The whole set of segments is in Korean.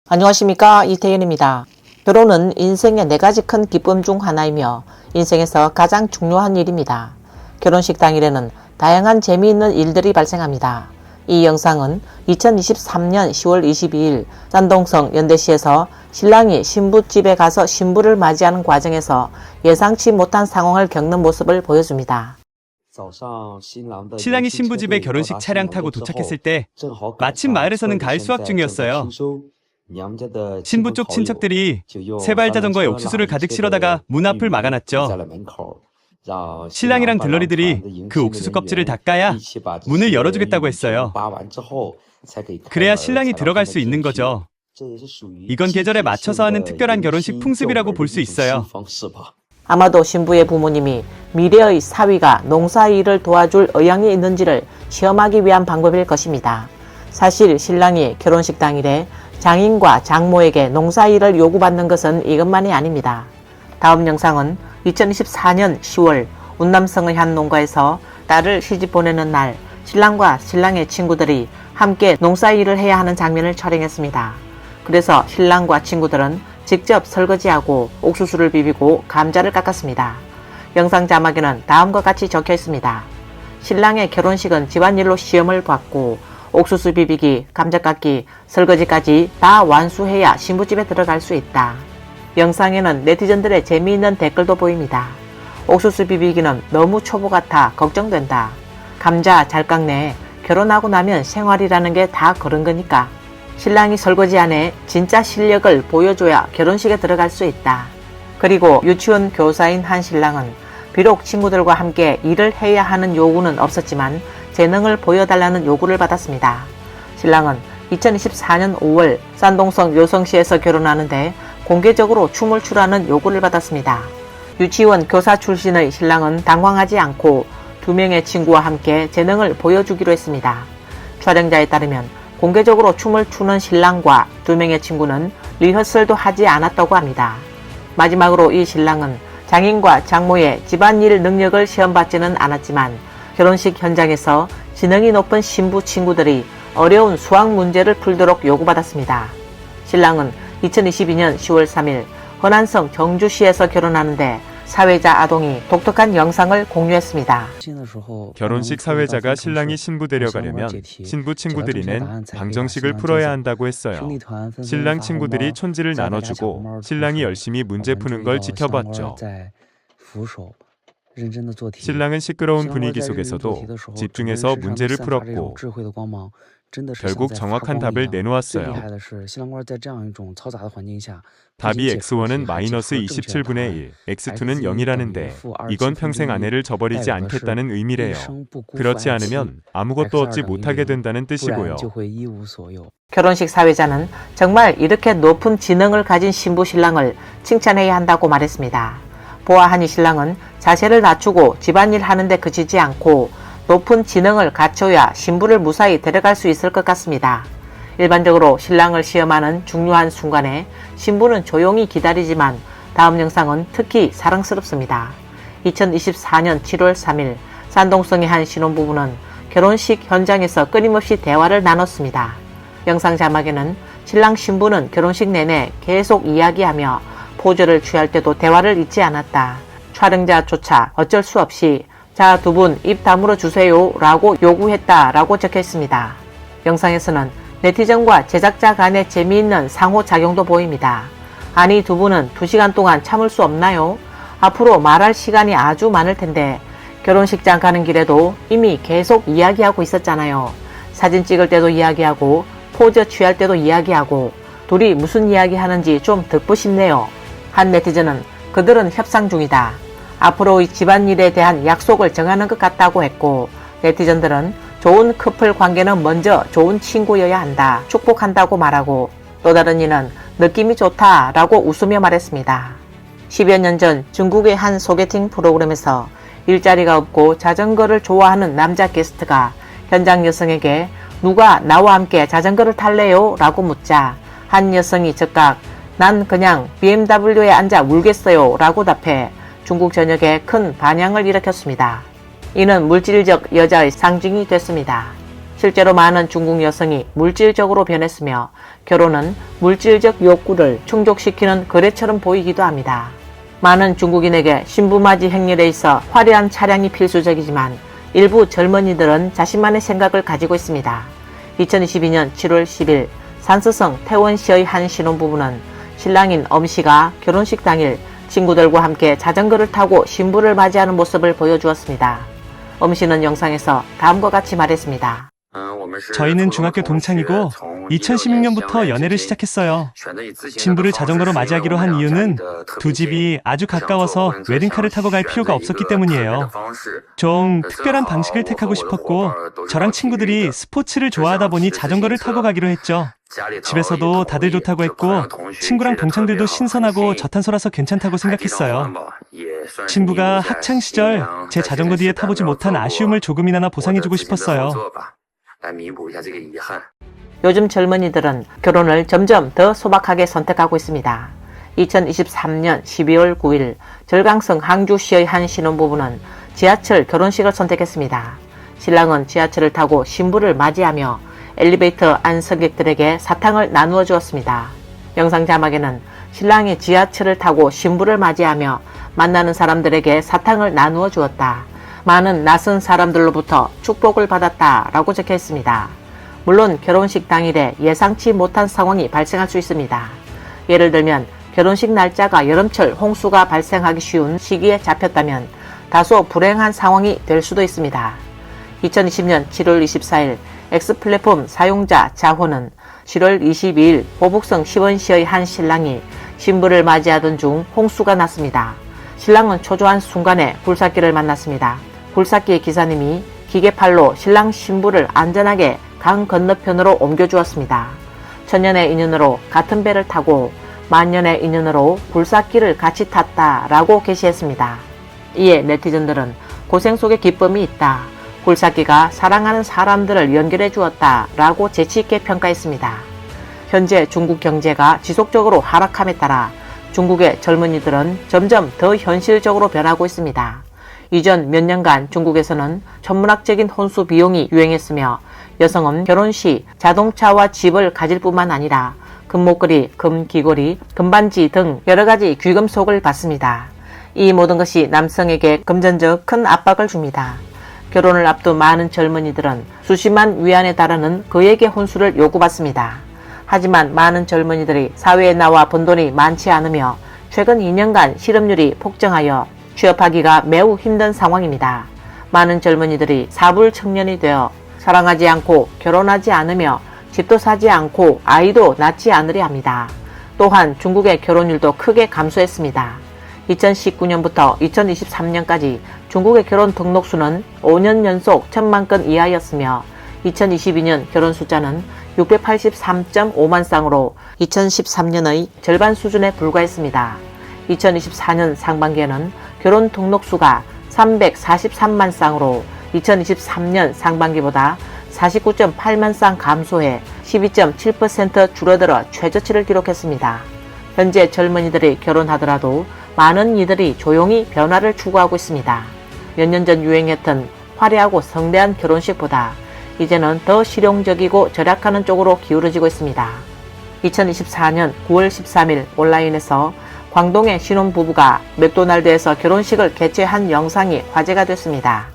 안녕하십니까, 이태윤입니다. 결혼은 인생의 4가지 큰 기쁨 중 하나이며 인생에서 가장 중요한 일입니다. 결혼식 당일에는 다양한 재미있는 일들이 발생합니다. 이 영상은 2023년 10월 22일 산동성 연대시에서 신랑이 신부집에 가서 신부를 맞이하는 과정에서 예상치 못한 상황을 겪는 모습을 보여줍니다. 신랑이 신부집에 결혼식 차량 타고 도착했을 때 마침 마을에서는 가을 수확 중이었어요. 신부 쪽 친척들이 세발 자전거에 옥수수를 가득 실어다가 문 앞을 막아놨죠. 신랑이랑 들러리들이 그 옥수수 껍질을 닦아야 문을 열어주겠다고 했어요. 그래야 신랑이 들어갈 수 있는 거죠. 이건 계절에 맞춰서 하는 특별한 결혼식 풍습이라고 볼 수 있어요. 아마도 신부의 부모님이 미래의 사위가 농사일을 도와줄 의향이 있는지를 시험하기 위한 방법일 것입니다. 사실 신랑이 결혼식 당일에 장인과 장모에게 농사일을 요구받는 것은 이것만이 아닙니다. 다음 영상은 2024년 10월 운남성의 한 농가에서 딸을 시집 보내는 날 신랑과 신랑의 친구들이 함께 농사일을 해야 하는 장면을 촬영했습니다. 그래서 신랑과 친구들은 직접 설거지하고 옥수수를 비비고 감자를 깎았습니다. 영상 자막에는 다음과 같이 적혀 있습니다. 신랑의 결혼식은 집안일로 시험을 받고 옥수수 비비기, 감자 깎기, 설거지까지 다 완수해야 신부집에 들어갈 수 있다. 영상에는 네티즌들의 재미있는 댓글도 보입니다. 옥수수 비비기는 너무 초보 같아 걱정된다. 감자 잘 깎네. 결혼하고 나면 생활이라는 게 다 그런 거니까. 신랑이 설거지 안에 진짜 실력을 보여줘야 결혼식에 들어갈 수 있다. 그리고 유치원 교사인 한 신랑은 비록 친구들과 함께 일을 해야 하는 요구는 없었지만 재능을 보여달라는 요구를 받았습니다. 신랑은 2024년 5월 산동성 요성시에서 결혼하는데 공개적으로 춤을 추라는 요구를 받았습니다. 유치원 교사 출신의 신랑은 당황하지 않고 2명의 친구와 함께 재능을 보여주기로 했습니다. 촬영자에 따르면 공개적으로 춤을 추는 신랑과 2명의 친구는 리허설도 하지 않았다고 합니다. 마지막으로 이 신랑은 장인과 장모의 집안일 능력을 시험받지는 않았지만 결혼식 현장에서 지능이 높은 신부 친구들이 어려운 수학 문제를 풀도록 요구받았습니다. 신랑은 2022년 10월 3일 허난성 정주시에서 결혼하는데 사회자 아동이 독특한 영상을 공유했습니다. 결혼식 사회자가 신랑이 신부 데려가려면 신부 친구들이 낸 방정식을 풀어야 한다고 했어요. 신랑 친구들이 촌지를 나눠주고 신랑이 열심히 문제 푸는 걸 지켜봤죠. 신랑은 시끄러운 분위기 속에서도 집중해서 문제를 풀었고 결국 정확한 답을 내놓았어요. 답이 x1은 마이너스 27분의 1, x2는 0이라는데 이건 평생 아내를 저버리지 않겠다는 의미래요. 그렇지 않으면 아무것도 얻지 못하게 된다는 뜻이고요. 결혼식 사회자는 정말 이렇게 높은 지능을 가진 신부 신랑을 칭찬해야 한다고 말했습니다. 보아하니 신랑은 자세를 낮추고 집안일 하는데 그치지 않고 높은 지능을 갖춰야 신부를 무사히 데려갈 수 있을 것 같습니다. 일반적으로 신랑을 시험하는 중요한 순간에 신부는 조용히 기다리지만 다음 영상은 특히 사랑스럽습니다. 2024년 7월 3일 산동성의 한 신혼부부는 결혼식 현장에서 끊임없이 대화를 나눴습니다. 영상 자막에는 신랑 신부는 결혼식 내내 계속 이야기하며 포즈를 취할 때도 대화를 잊지 않았다. 촬영자조차 어쩔 수 없이 자, 2분 입 다물어 주세요 라고 요구했다 라고 적혀있습니다. 영상에서는 네티즌과 제작자 간의 재미있는 상호작용도 보입니다. 아니 2분은 2시간 동안 참을 수 없나요? 앞으로 말할 시간이 아주 많을 텐데 결혼식장 가는 길에도 이미 계속 이야기하고 있었잖아요. 사진 찍을 때도 이야기하고 포즈 취할 때도 이야기하고 둘이 무슨 이야기 하는지 좀 듣고 싶네요. 한 네티즌은 그들은 협상 중이다. 앞으로의 집안일에 대한 약속을 정하는 것 같다고 했고 네티즌들은 좋은 커플 관계는 먼저 좋은 친구여야 한다. 축복한다고 말하고 또 다른 이는 느낌이 좋다 라고 웃으며 말했습니다. 10여 년 전 중국의 한 소개팅 프로그램에서 일자리가 없고 자전거를 좋아하는 남자 게스트가 현장 여성에게 누가 나와 함께 자전거를 탈래요? 라고 묻자 한 여성이 즉각 난 그냥 BMW에 앉아 울겠어요 라고 답해 중국 전역에 큰 반향을 일으켰습니다. 이는 물질적 여자의 상징이 됐습니다. 실제로 많은 중국 여성이 물질적으로 변했으며 결혼은 물질적 욕구를 충족시키는 거래처럼 보이기도 합니다. 많은 중국인에게 신부맞이 행렬에 있어 화려한 차량이 필수적이지만 일부 젊은이들은 자신만의 생각을 가지고 있습니다. 2022년 7월 10일 산서성 태원시의 한 신혼부부는 신랑인 엄씨가 결혼식 당일 친구들과 함께 자전거를 타고 신부를 맞이하는 모습을 보여주었습니다. 엄씨는 영상에서 다음과 같이 말했습니다. 저희는 중학교 동창이고 2016년부터 연애를 시작했어요. 신부를 자전거로 맞이하기로 한 이유는 두 집이 아주 가까워서 웨딩카를 타고 갈 필요가 없었기 때문이에요. 좀 특별한 방식을 택하고 싶었고 저랑 친구들이 스포츠를 좋아하다 보니 자전거를 타고 가기로 했죠. 집에서도 다들 좋다고 했고 친구랑 동창들도 신선하고 저탄소라서 괜찮다고 생각했어요. 신부가 학창 시절 제 자전거 뒤에 타보지 못한 아쉬움을 조금이나마 보상해주고 싶었어요. 요즘 젊은이들은 결혼을 점점 더 소박하게 선택하고 있습니다. 2023년 12월 9일 절강성 항주시의 한 신혼부부는 지하철 결혼식을 선택했습니다. 신랑은 지하철을 타고 신부를 맞이하며 엘리베이터 안 승객들에게 사탕을 나누어 주었습니다. 영상 자막에는 신랑이 지하철을 타고 신부를 맞이하며 만나는 사람들에게 사탕을 나누어 주었다. 많은 낯선 사람들로부터 축복을 받았다 라고 적혀 있습니다. 물론 결혼식 당일에 예상치 못한 상황이 발생할 수 있습니다. 예를 들면 결혼식 날짜가 여름철 홍수가 발생하기 쉬운 시기에 잡혔다면 다소 불행한 상황이 될 수도 있습니다. 2020년 7월 24일 X플랫폼 사용자 자호는 7월 22일 보북성 시원시의 한 신랑이 신부를 맞이하던 중 홍수가 났습니다. 신랑은 초조한 순간에 굴삭기를 만났습니다. 굴삭기의 기사님이 기계팔로 신랑 신부를 안전하게 강 건너편으로 옮겨주었습니다. 천년의 인연으로 같은 배를 타고 만년의 인연으로 굴삭기를 같이 탔다라고 게시했습니다. 이에 네티즌들은 고생 속에 기쁨이 있다. 굴삭기가 사랑하는 사람들을 연결해 주었다라고 재치있게 평가했습니다. 현재 중국 경제가 지속적으로 하락함에 따라 중국의 젊은이들은 점점 더 현실적으로 변하고 있습니다. 이전 몇 년간 중국에서는 천문학적인 혼수 비용이 유행했으며 여성은 결혼 시 자동차와 집을 가질 뿐만 아니라 금목걸이, 금귀걸이, 금반지 등 여러가지 귀금속을 받습니다. 이 모든 것이 남성에게 금전적 큰 압박을 줍니다. 결혼을 앞둔 많은 젊은이들은 수십만 위안에 달하는 거액의 혼수를 요구받습니다. 하지만 많은 젊은이들이 사회에 나와 번 돈이 많지 않으며 최근 2년간 실업률이 폭증하여 취업하기가 매우 힘든 상황입니다. 많은 젊은이들이 사불 청년이 되어 사랑하지 않고 결혼하지 않으며 집도 사지 않고 아이도 낳지 않으려 합니다. 또한 중국의 결혼율도 크게 감소했습니다. 2019년부터 2023년까지 중국의 결혼 등록수는 5년 연속 1000만 건 이하였으며 2022년 결혼 숫자는 683.5만 쌍으로 2013년의 절반 수준에 불과했습니다. 2024년 상반기에는 결혼 등록수가 343만 쌍으로 2023년 상반기보다 49.8만 쌍 감소해 12.7% 줄어들어 최저치를 기록했습니다. 현재 젊은이들이 결혼하더라도 많은 이들이 조용히 변화를 추구하고 있습니다. 몇 년 전 유행했던 화려하고 성대한 결혼식보다 이제는 더 실용적이고 절약하는 쪽으로 기울어지고 있습니다. 2024년 9월 13일 온라인에서 광동의 신혼부부가 맥도날드에서 결혼식을 개최한 영상이 화제가 됐습니다.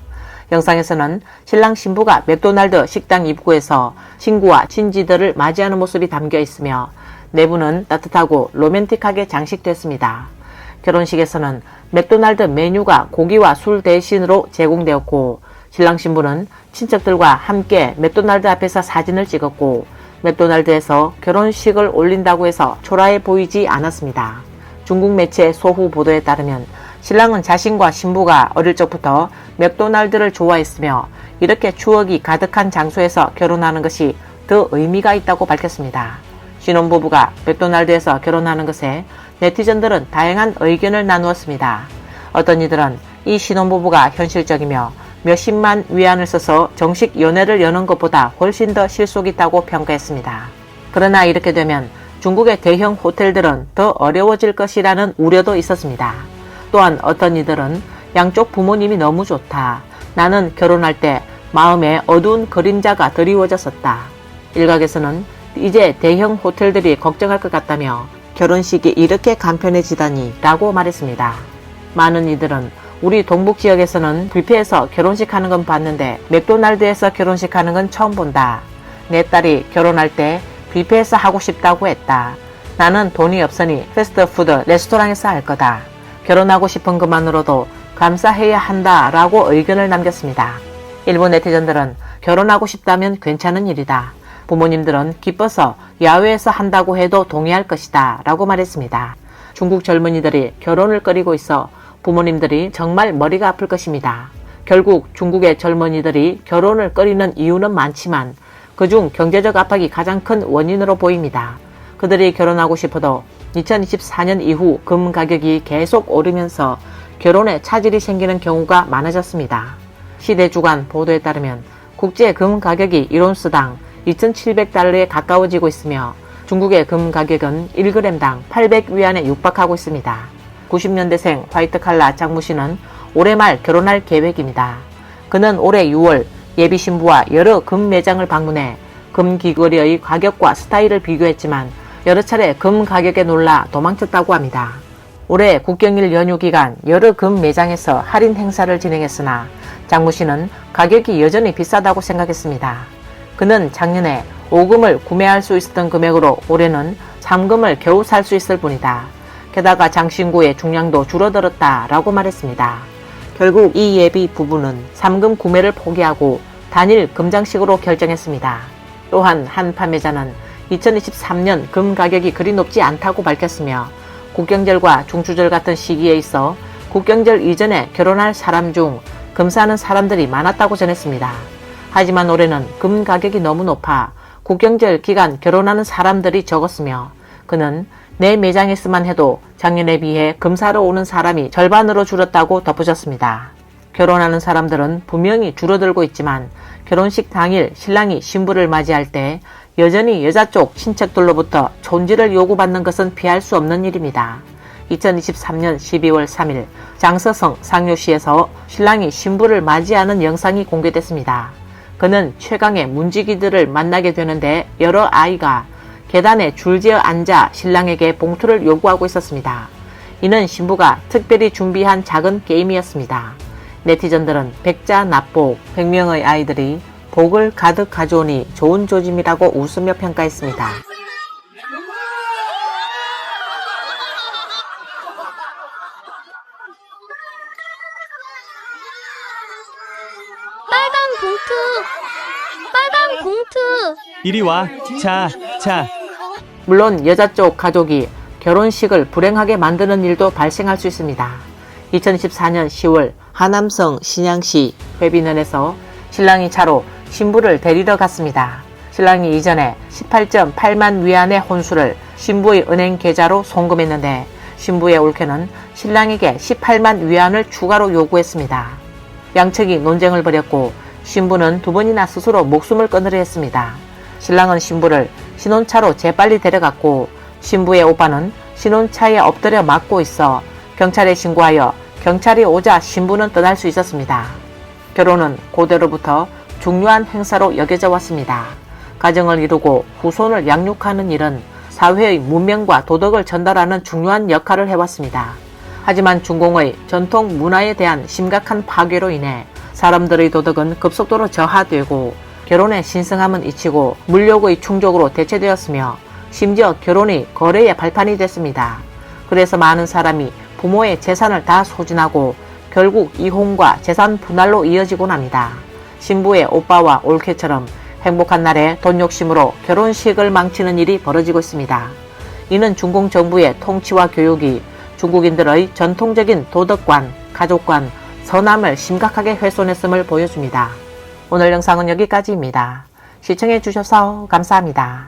영상에서는 신랑 신부가 맥도날드 식당 입구에서 친구와 친지들을 맞이하는 모습이 담겨 있으며 내부는 따뜻하고 로맨틱하게 장식됐습니다. 결혼식에서는 맥도날드 메뉴가 고기와 술 대신으로 제공되었고 신랑 신부는 친척들과 함께 맥도날드 앞에서 사진을 찍었고 맥도날드에서 결혼식을 올린다고 해서 초라해 보이지 않았습니다. 중국 매체 소후 보도에 따르면 신랑은 자신과 신부가 어릴 적부터 맥도날드를 좋아했으며 이렇게 추억이 가득한 장소에서 결혼하는 것이 더 의미가 있다고 밝혔습니다. 신혼부부가 맥도날드에서 결혼하는 것에 네티즌들은 다양한 의견을 나누었습니다. 어떤 이들은 이 신혼부부가 현실적이며 몇십만 위안을 써서 정식 연애를 여는 것보다 훨씬 더 실속 있다고 평가했습니다. 그러나 이렇게 되면 중국의 대형 호텔들은 더 어려워질 것이라는 우려도 있었습니다. 또한 어떤 이들은 양쪽 부모님이 너무 좋다. 나는 결혼할 때 마음에 어두운 그림자가 드리워졌었다. 일각에서는 이제 대형 호텔들이 걱정할 것 같다며 결혼식이 이렇게 간편해지다니 라고 말했습니다. 많은 이들은 우리 동북 지역에서는 뷔페에서 결혼식 하는 건 봤는데 맥도날드에서 결혼식 하는 건 처음 본다. 내 딸이 결혼할 때 뷔페에서 하고 싶다고 했다. 나는 돈이 없으니 패스트푸드 레스토랑에서 할 거다. 결혼하고 싶은 것만으로도 감사해야 한다 라고 의견을 남겼습니다. 일본 네티즌들은 결혼하고 싶다면 괜찮은 일이다. 부모님들은 기뻐서 야외에서 한다고 해도 동의할 것이다 라고 말했습니다. 중국 젊은이들이 결혼을 꺼리고 있어 부모님들이 정말 머리가 아플 것입니다. 결국 중국의 젊은이들이 결혼을 꺼리는 이유는 많지만 그중 경제적 압박이 가장 큰 원인으로 보입니다. 그들이 결혼하고 싶어도 2024년 이후 금 가격이 계속 오르면서 결혼에 차질이 생기는 경우가 많아졌습니다. 시대주간 보도에 따르면 국제 금 가격이 1온스당 2,700달러에 가까워지고 있으며 중국의 금 가격은 1g당 800위안에 육박하고 있습니다. 90년대생 화이트칼라 장모 씨는 올해 말 결혼할 계획입니다. 그는 올해 6월 예비 신부와 여러 금 매장을 방문해 금 귀걸이의 가격과 스타일을 비교했지만 여러 차례 금 가격에 놀라 도망쳤다고 합니다. 올해 국경일 연휴 기간 여러 금 매장에서 할인 행사를 진행했으나 장모 씨는 가격이 여전히 비싸다고 생각했습니다. 그는 작년에 5금을 구매할 수 있었던 금액으로 올해는 3금을 겨우 살 수 있을 뿐이다. 게다가 장신구의 중량도 줄어들었다라고 말했습니다. 결국 이 예비 부부는 3금 구매를 포기하고 단일 금장식으로 결정했습니다. 또한 한 판매자는 2023년 금 가격이 그리 높지 않다고 밝혔으며 국경절과 중추절 같은 시기에 있어 국경절 이전에 결혼할 사람 중 금 사는 사람들이 많았다고 전했습니다. 하지만 올해는 금 가격이 너무 높아 국경절 기간 결혼하는 사람들이 적었으며 그는 내 매장에서만 해도 작년에 비해 금 사러 오는 사람이 절반으로 줄었다고 덧붙였습니다. 결혼하는 사람들은 분명히 줄어들고 있지만 결혼식 당일 신랑이 신부를 맞이할 때 여전히 여자 쪽 친척들로부터 촌지를 요구받는 것은 피할 수 없는 일입니다. 2023년 12월 3일 장서성 상류시에서 신랑이 신부를 맞이하는 영상이 공개됐습니다. 그는 최강의 문지기들을 만나게 되는데 여러 아이가 계단에 줄지어 앉아 신랑에게 봉투를 요구하고 있었습니다. 이는 신부가 특별히 준비한 작은 게임이었습니다. 네티즌들은 백자 납복, 100명의 아이들이 복을 가득 가져오니 좋은 조짐이라고 웃으며 평가했습니다. 빨간 봉투. 이리 와. 자. 물론 여자 쪽 가족이 결혼식을 불행하게 만드는 일도 발생할 수 있습니다. 2024년 10월 하남성 신양시 회빈원에서 신랑이 차로 신부를 데리러 갔습니다. 신랑이 이전에 18.8만 위안의 혼수를 신부의 은행 계좌로 송금했는데 신부의 올케는 신랑에게 18만 위안을 추가로 요구했습니다. 양측이 논쟁을 벌였고 신부는 두 번이나 스스로 목숨을 끊으려 했습니다. 신랑은 신부를 신혼차로 재빨리 데려갔고 신부의 오빠는 신혼차에 엎드려 맞고 있어 경찰에 신고하여 경찰이 오자 신부는 떠날 수 있었습니다. 결혼은 고대로부터 중요한 행사로 여겨져 왔습니다. 가정을 이루고 후손을 양육하는 일은 사회의 문명과 도덕을 전달하는 중요한 역할을 해왔습니다. 하지만 중공의 전통 문화에 대한 심각한 파괴로 인해 사람들의 도덕은 급속도로 저하되고 결혼의 신성함은 잊히고 물욕의 충족으로 대체되었으며 심지어 결혼이 거래의 발판이 됐습니다. 그래서 많은 사람이 부모의 재산을 다 소진하고 결국 이혼과 재산 분할로 이어지곤 합니다. 신부의 오빠와 올케처럼 행복한 날에 돈 욕심으로 결혼식을 망치는 일이 벌어지고 있습니다. 이는 중공 정부의 통치와 교육이 중국인들의 전통적인 도덕관, 가족관, 선함을 심각하게 훼손했음을 보여줍니다. 오늘 영상은 여기까지입니다. 시청해주셔서 감사합니다.